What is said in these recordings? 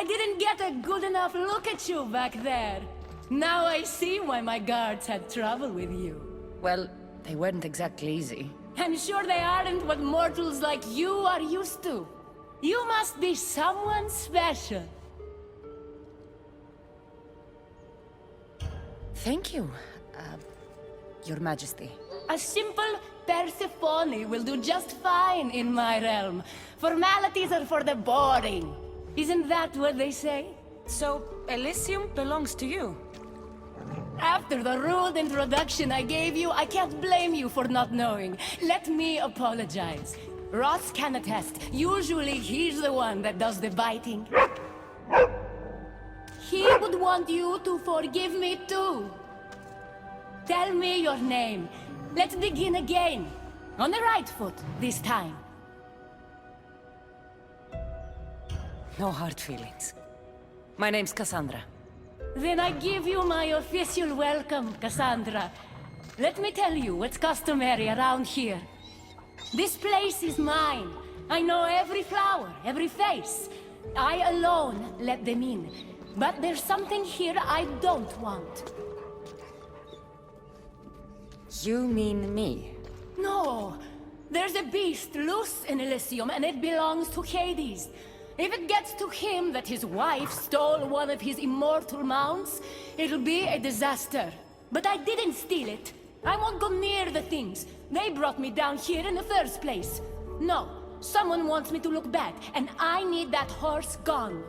I didn't get a good enough look at you back there. Now I see why my guards had trouble with you. Well, they weren't exactly easy. I'm sure they aren't what mortals like you are used to. You must be someone special. Thank you, Your Majesty. A simple Persephone will do just fine in my realm. Formalities are for the boring. Isn't that what they say? So, Elysium belongs to you? After the rude introduction I gave you, I can't blame you for not knowing. Let me apologize. Ross can attest. Usually he's the one that does the biting. He would want you to forgive me too. Tell me your name. Let's begin again. On the right foot, this time. No hard feelings. My name's Cassandra. Then I give you my official welcome, Cassandra. Let me tell you what's customary around here. This place is mine. I know every flower, every face. I alone let them in. But there's something here I don't want. You mean me? No. There's a beast loose in Elysium, and it belongs to Hades. If it gets to him that his wife stole one of his immortal mounts, it'll be a disaster. But I didn't steal it. I won't go near the things. They brought me down here in the first place. No, someone wants me to look bad, and I need that horse gone.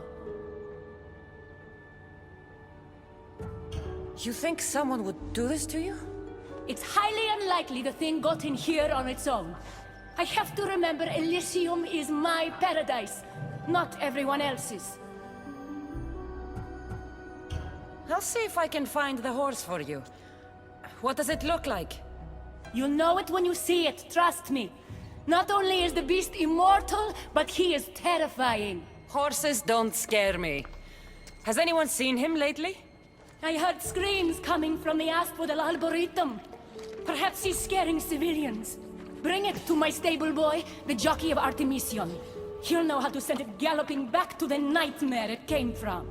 You think someone would do this to you? It's highly unlikely the thing got in here on its own. I have to remember Elysium is my paradise, not everyone else's. I'll see if I can find the horse for you. What does it look like? You'll know it when you see it, trust me. Not only is the beast immortal, but he is terrifying. Horses don't scare me. Has anyone seen him lately? I heard screams coming from the Asphodel Arboretum. Perhaps he's scaring civilians. Bring it to my stable boy, the jockey of Artemision. He'll know how to send it galloping back to the nightmare it came from.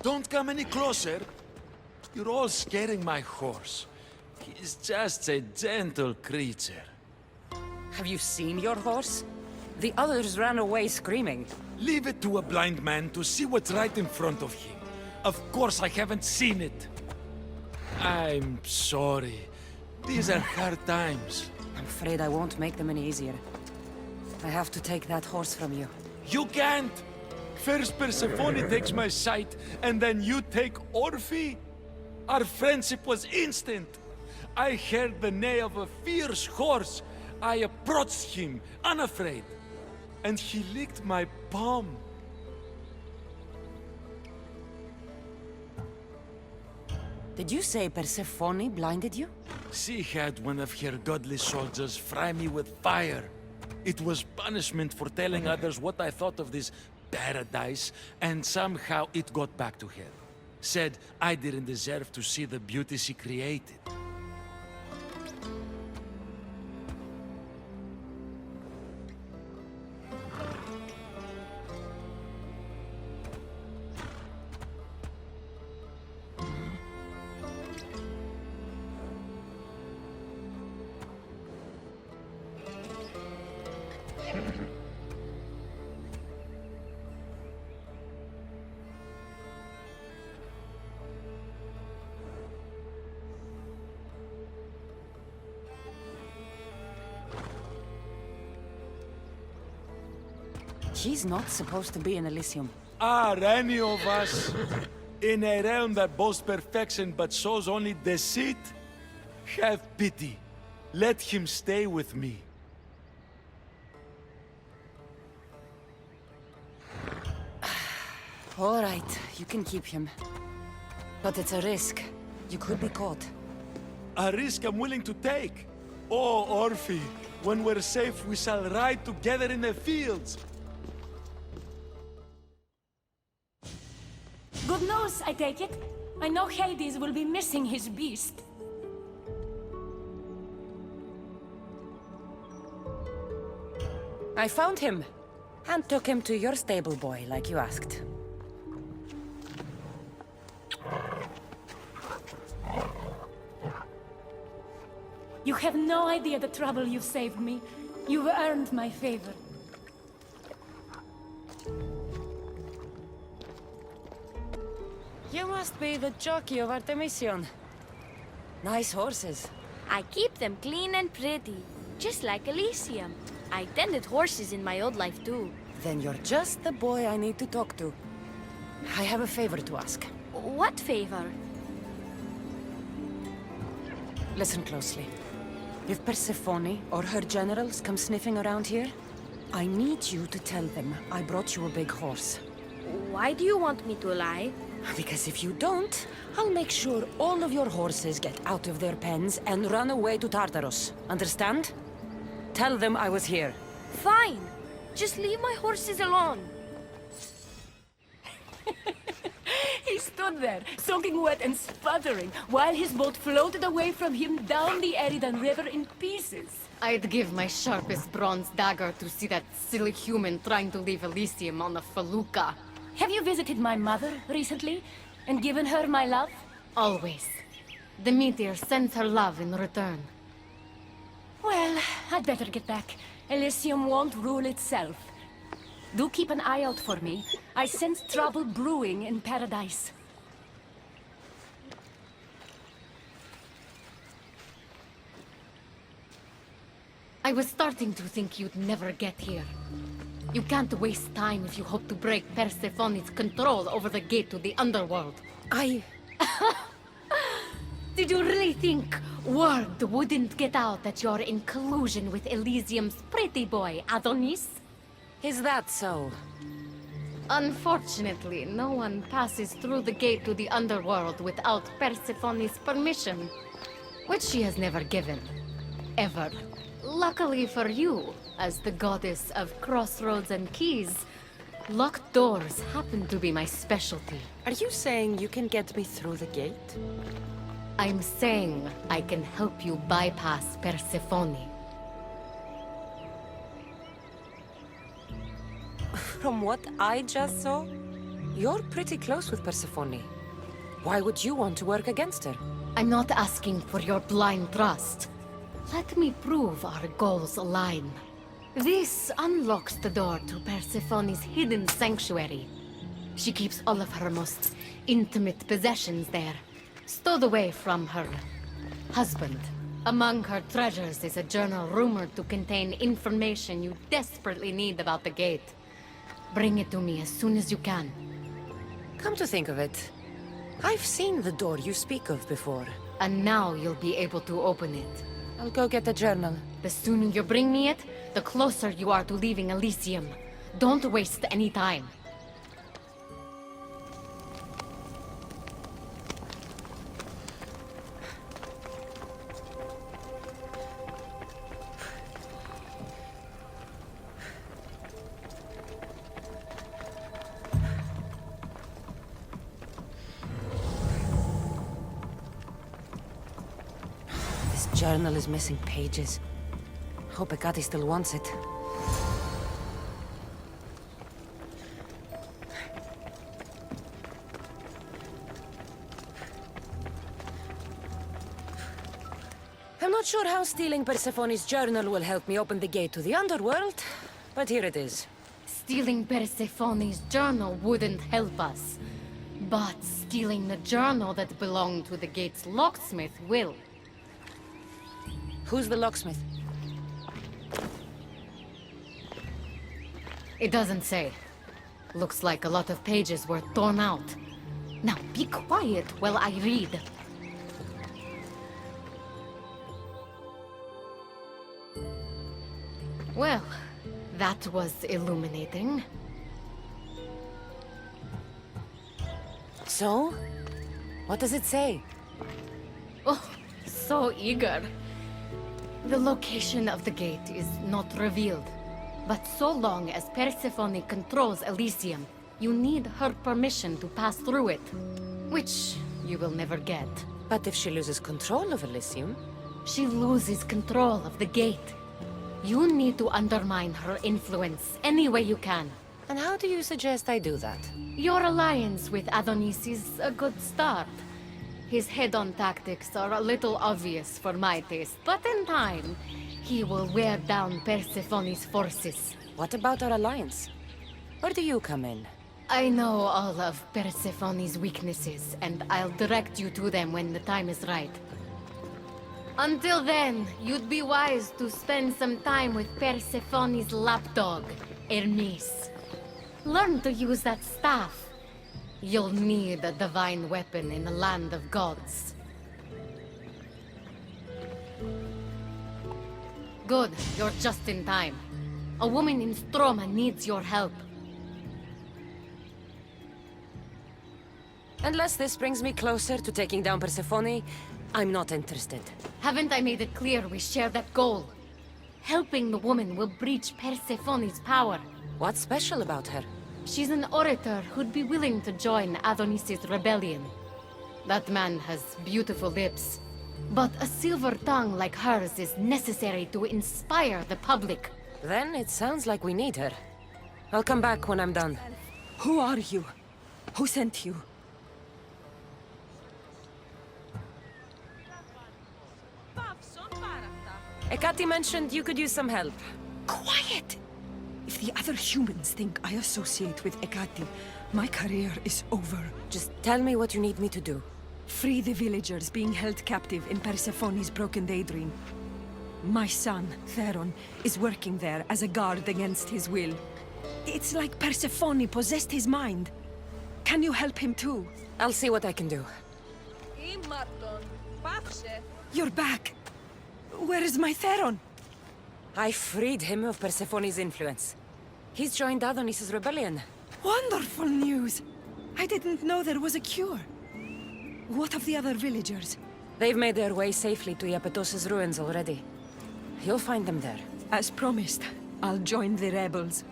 Don't come any closer. You're all scaring my horse. He's just a gentle creature. Have you seen your horse? The others ran away screaming. Leave it to a blind man to see what's right in front of him. Of course I haven't seen it. I'm sorry. These are hard times. I'm afraid I won't make them any easier. I have to take that horse from you. You can't! First Persephone takes my sight, and then you take Orphe? Our friendship was instant. I heard the neigh of a fierce horse. I approached him, unafraid. And he licked my palm. Did you say Persephone blinded you? She had one of her godly soldiers fry me with fire. It was punishment for telling others what I thought of this paradise, and somehow it got back to her. Said I didn't deserve to see the beauty she created. He's not supposed to be in Elysium. Are any of us in a realm that boasts perfection but shows only deceit? Have pity. Let him stay with me. All right, you can keep him. But it's a risk. You could be caught. A risk I'm willing to take. Oh, Orphe, when we're safe, we shall ride together in the fields. Good news, I take it. I know Hades will be missing his beast. I found him, and took him to your stable boy, like you asked. You have no idea the trouble you've saved me. You've earned my favor. You must be the jockey of Artemision. Nice horses. I keep them clean and pretty, just like Elysium. I tended horses in my old life too. Then you're just the boy I need to talk to. I have a favor to ask. What favor? Listen closely. If Persephone or her generals come sniffing around here, I need you to tell them I brought you a big horse. Why do you want me to lie? Because if you don't, I'll make sure all of your horses get out of their pens and run away to Tartarus. Understand? Tell them I was here. Fine. Just leave my horses alone. He stood there, soaking wet and sputtering, while his boat floated away from him down the Eridan River in pieces. I'd give my sharpest bronze dagger to see that silly human trying to leave Elysium on a felucca. Have you visited my mother recently, and given her my love? Always. The meteor sends her love in return. Well, I'd better get back. Elysium won't rule itself. Do keep an eye out for me. I sense trouble brewing in Paradise. I was starting to think you'd never get here. You can't waste time if you hope to break Persephone's control over the gate to the underworld. Did you really think word wouldn't get out that you're in collusion with Elysium's pretty boy, Adonis? Is that so? Unfortunately, no one passes through the gate to the underworld without Persephone's permission, which she has never given. Ever. Luckily for you, as the goddess of crossroads and keys, locked doors happen to be my specialty. Are you saying you can get me through the gate? I'm saying I can help you bypass Persephone. From what I just saw, you're pretty close with Persephone. Why would you want to work against her? I'm not asking for your blind trust. Let me prove our goals align. This unlocks the door to Persephone's hidden sanctuary. She keeps all of her most intimate possessions there, stowed away from her husband. Among her treasures is a journal rumored to contain information you desperately need about the gate. Bring it to me as soon as you can. Come to think of it, I've seen the door you speak of before. And now you'll be able to open it. I'll go get the journal. The sooner you bring me it, the closer you are to leaving Elysium. Don't waste any time. This journal is missing pages. Hope Hecate still wants it. I'm not sure how stealing Persephone's journal will help me open the gate to the underworld, but here it is. Stealing Persephone's journal wouldn't help us. But stealing the journal that belonged to the gate's locksmith will. Who's the locksmith? It doesn't say. Looks like a lot of pages were torn out. Now be quiet while I read. Well, that was illuminating. So? What does it say? Oh, so eager. The location of the gate is not revealed. But so long as Persephone controls Elysium, you need her permission to pass through it. Which you will never get. But if she loses control of Elysium? She loses control of the gate. You need to undermine her influence any way you can. And how do you suggest I do that? Your alliance with Adonis is a good start. His head-on tactics are a little obvious for my taste, but in time, he will wear down Persephone's forces. What about our alliance? Where do you come in? I know all of Persephone's weaknesses, and I'll direct you to them when the time is right. Until then, you'd be wise to spend some time with Persephone's lapdog, Hermes. Learn to use that staff. You'll need a divine weapon in the land of gods. Good, you're just in time. A woman in Stroma needs your help. Unless this brings me closer to taking down Persephone, I'm not interested. Haven't I made it clear we share that goal? Helping the woman will breach Persephone's power. What's special about her? She's an orator who'd be willing to join Adonis' rebellion. That man has beautiful lips. But a silver tongue like hers is necessary to inspire the public. Then it sounds like we need her. I'll come back when I'm done. Who are you? Who sent you? Ekati mentioned you could use some help. Quiet! If the other humans think I associate with Ekati, my career is over. Just tell me what you need me to do. Free the villagers being held captive in Persephone's broken daydream. My son, Theron, is working there as a guard against his will. It's like Persephone possessed his mind. Can you help him too? I'll see what I can do. You're back! Where is my Theron? I freed him of Persephone's influence. He's joined Adonis' rebellion. Wonderful news! I didn't know there was a cure. What of the other villagers? They've made their way safely to Iapetos' ruins already. You'll find them there. As promised, I'll join the rebels.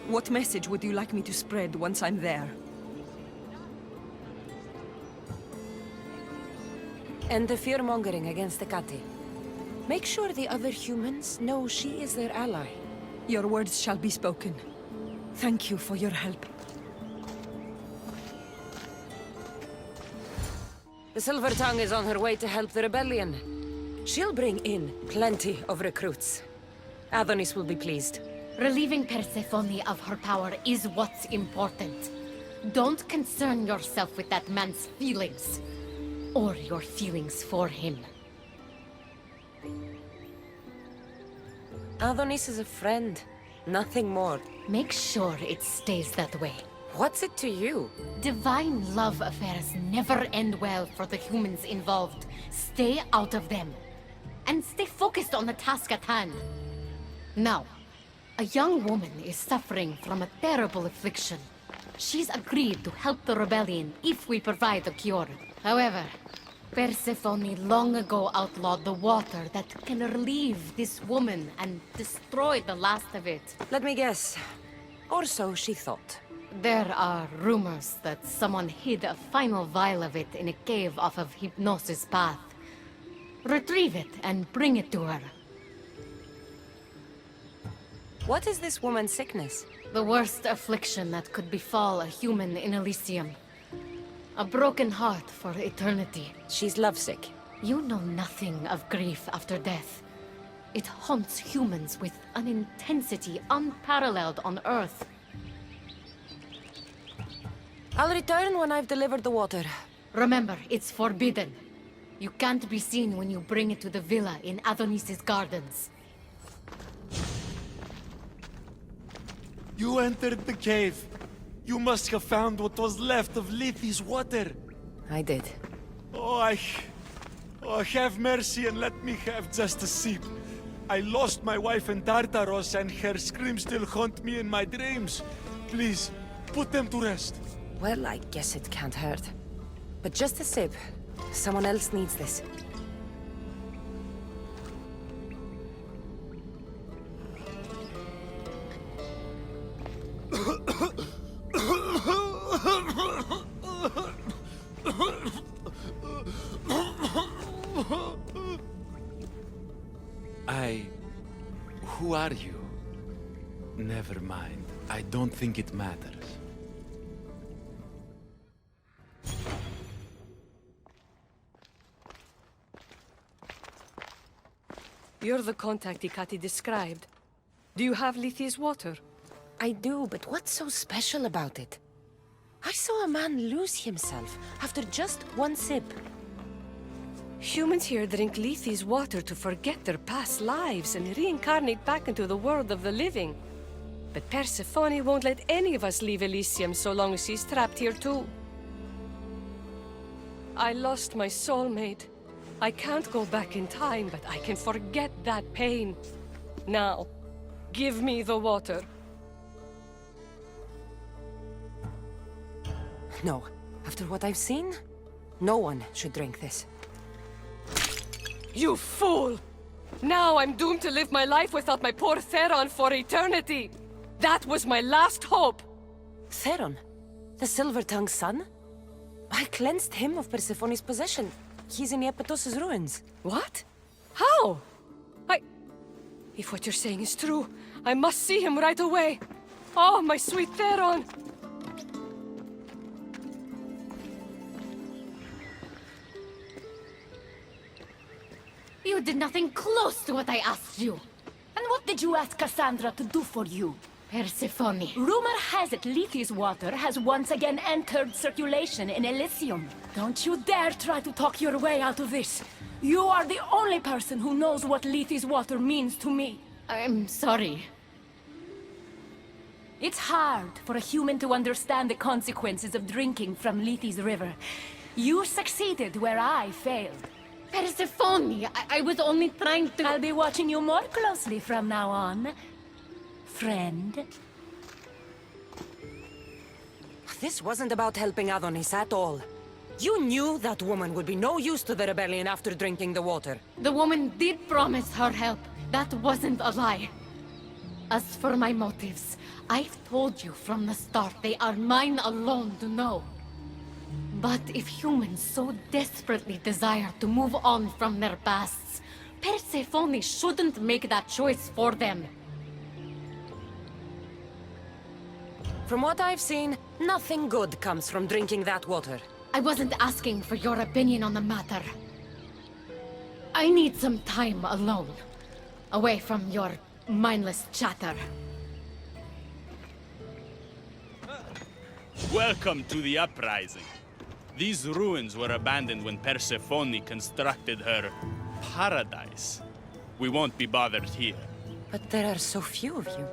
What message would you like me to spread once I'm there? End the fear-mongering against Ekati. Make sure the other humans know she is their ally. Your words shall be spoken. Thank you for your help. The Silver Tongue is on her way to help the rebellion. She'll bring in plenty of recruits. Adonis will be pleased. Relieving Persephone of her power is what's important. Don't concern yourself with that man's feelings. Or your feelings for him. Adonis is a friend, nothing more. Make sure it stays that way. What's it to you? Divine love affairs never end well for the humans involved. Stay out of them. And stay focused on the task at hand. Now, a young woman is suffering from a terrible affliction. She's agreed to help the rebellion if we provide a cure. However, Persephone long ago outlawed the water that can relieve this woman and destroy the last of it. Let me guess. Or so she thought. There are rumors that someone hid a final vial of it in a cave off of Hypnosis Path. Retrieve it and bring it to her. What is this woman's sickness? The worst affliction that could befall a human in Elysium. A broken heart for eternity. She's lovesick. You know nothing of grief after death. It haunts humans with an intensity unparalleled on Earth. I'll return when I've delivered the water. Remember, it's forbidden. You can't be seen when you bring it to the villa in Adonis' gardens. You entered the cave. You must have found what was left of Lethe's water. I did. Oh, have mercy and let me have just a sip. I lost my wife in Tartaros and her screams still haunt me in my dreams. Please, put them to rest. Well, I guess it can't hurt. But just a sip. Someone else needs this. Who are you? Never mind. I don't think it matters. You're the contact Ikati described. Do you have Lethi's water? I do, but what's so special about it? I saw a man lose himself after just one sip. Humans here drink Lethi's water to forget their past lives and reincarnate back into the world of the living. But Persephone won't let any of us leave Elysium so long as she's trapped here too. I lost my soulmate. I can't go back in time, but I can forget that pain. Now, give me the water. No. After what I've seen, no one should drink this. You fool! Now I'm doomed to live my life without my poor Theron for eternity! That was my last hope! Theron? The Silver-Tongue's son? I cleansed him of Persephone's possession. He's in Iapetos' ruins. What? How? If what you're saying is true, I must see him right away! Oh, my sweet Theron! You did nothing close to what I asked you. And what did you ask Cassandra to do for you? Persephone. Rumor has it Lethi's water has once again entered circulation in Elysium. Don't you dare try to talk your way out of this. You are the only person who knows what Lethi's water means to me. I'm sorry. It's hard for a human to understand the consequences of drinking from Lethi's river. You succeeded where I failed. Persephone, I was only trying to... I'll be watching you more closely from now on, friend. This wasn't about helping Adonis at all. You knew that woman would be no use to the rebellion after drinking the water. The woman did promise her help. That wasn't a lie. As for my motives, I've told you from the start they are mine alone to know. But if humans so desperately desire to move on from their pasts, Persephone shouldn't make that choice for them. From what I've seen, nothing good comes from drinking that water. I wasn't asking for your opinion on the matter. I need some time alone, away from your mindless chatter. Welcome to the uprising. These ruins were abandoned when Persephone constructed her paradise. We won't be bothered here. But there are so few of you.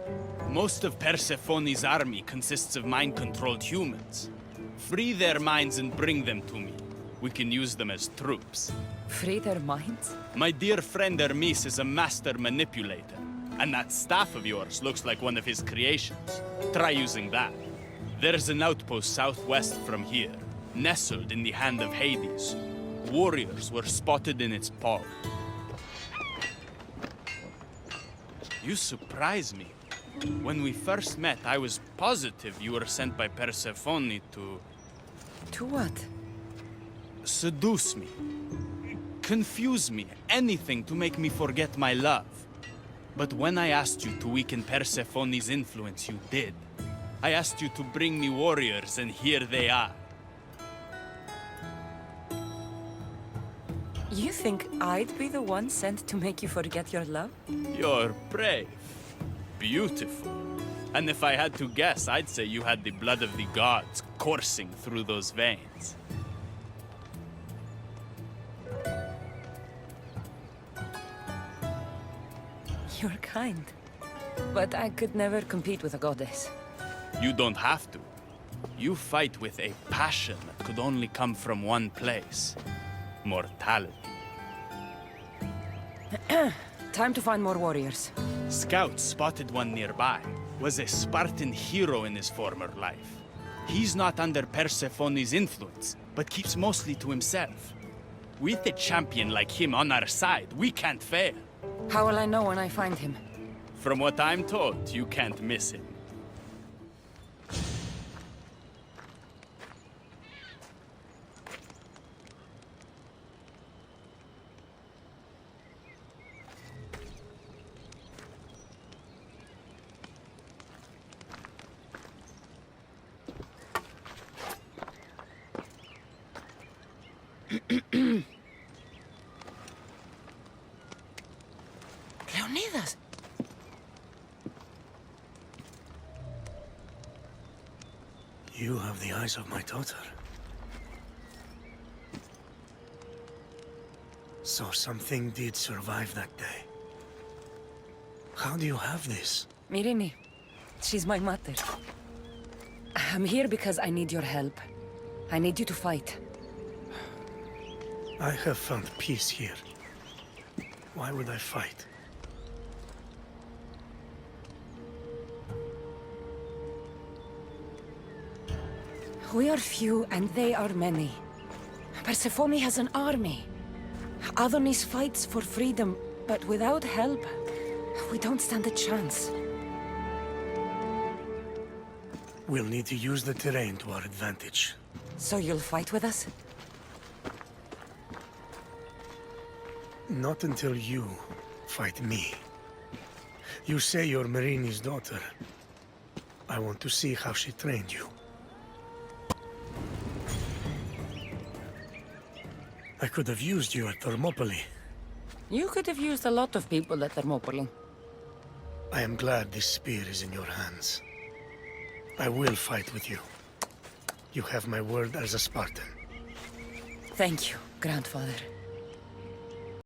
Most of Persephone's army consists of mind-controlled humans. Free their minds and bring them to me. We can use them as troops. Free their minds? My dear friend Hermes is a master manipulator. And that staff of yours looks like one of his creations. Try using that. There's an outpost southwest from here, nestled in the hand of Hades. Warriors were spotted in its paw. You surprise me. When we first met, I was positive you were sent by Persephone to... To what? Seduce me. Confuse me. Anything to make me forget my love. But when I asked you to weaken Persephone's influence, you did. I asked you to bring me warriors, and here they are. You think I'd be the one sent to make you forget your love? You're brave. Beautiful. And if I had to guess, I'd say you had the blood of the gods coursing through those veins. You're kind. But I could never compete with a goddess. You don't have to. You fight with a passion that could only come from one place. Mortality. Time to find more warriors. Scouts spotted one nearby. Was a Spartan hero in his former life. He's not under Persephone's influence, but keeps mostly to himself. With a champion like him on our side, we can't fail. How will I know when I find him? From what I'm told, you can't miss him. Leonidas! You have the eyes of my daughter. So something did survive that day. How do you have this? Mirini, she's my mother. I'm here because I need your help. I need you to fight. I have found peace here. Why would I fight? We are few and they are many. Persephone has an army. Adonis fights for freedom, but without help, we don't stand a chance. We'll need to use the terrain to our advantage. So you'll fight with us? Not until you fight me. You say you're Marini's daughter. I want to see how she trained you. I could have used you at Thermopylae. You could have used a lot of people at Thermopylae. I am glad this spear is in your hands. I will fight with you. You have my word as a Spartan. Thank you, grandfather.